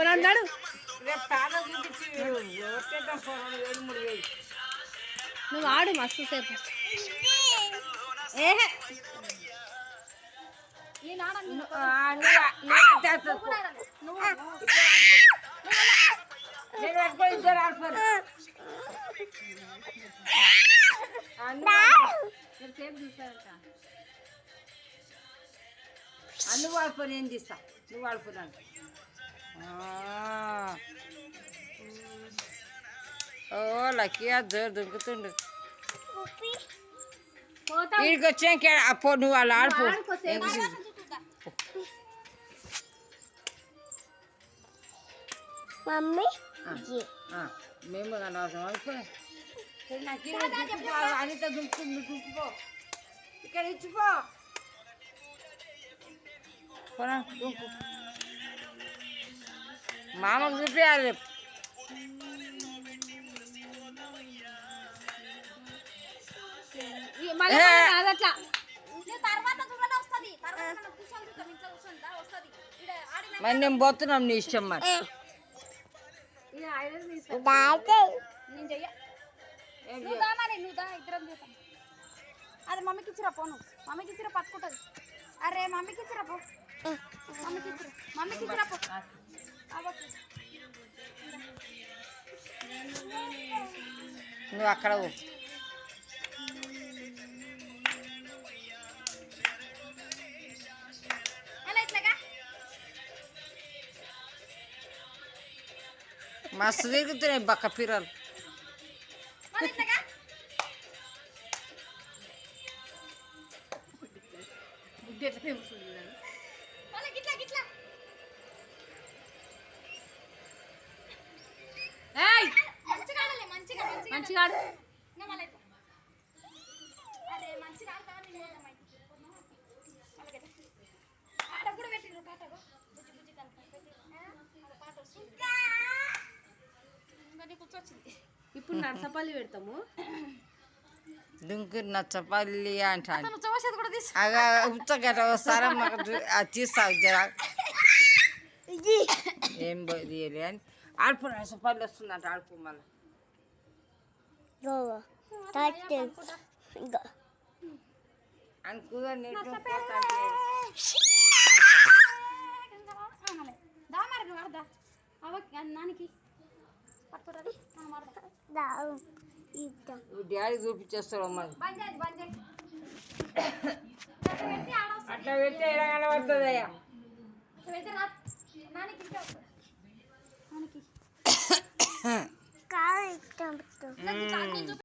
అన్నాడు నువ్వు ఆడు మస్తు సేపు ఏహే నువ్వు వాడుకొని ఏం తీస్తా నువ్వు వాడుకున్నాను ఓ లక్కీ ఆ జోరు దుంకుతుండు వీడికి వచ్చాక అప్పో నువ్వు వాళ్ళు ఆడిపో మమ్మీ మేము కానీ అవసరం అయిపోయి అనిత దుంకుతుంది దుంకుపో ఇక్కడ ఇచ్చిపో దుంకు మామకు చూపించాలి అట్లా మరి నేను పోతున్నాం నీ ఇష్టం మరి అది మమ్మీకి ఇచ్చిరా పోను మమ్మీకి ఇచ్చిరా పట్టుకుంటుంది అరే మమ్మీకి ఇచ్చిరా పో మమ్మీకి ఇచ్చిరా పో నువ్వు అక్కడ మస్తు తిరుగుతున్నాయి బక్క పిర్రలు మంచిగా ఇప్పుడు నర్సపల్లి పెడతాము దుంకు నచ్చపల్లి అంటాను అగా ఉచ్చగట వస్తారా మాకు తీస్తావు జరా ఏం తీయలే అని ఆడుపు నచ్చపల్లి వస్తుందంట ఆడుపు మళ్ళీ అనుకుగా డాడీ చూపించేస్తాడు మరి అట్లా పెడితే ఎలా కనబడుతుందయ్యా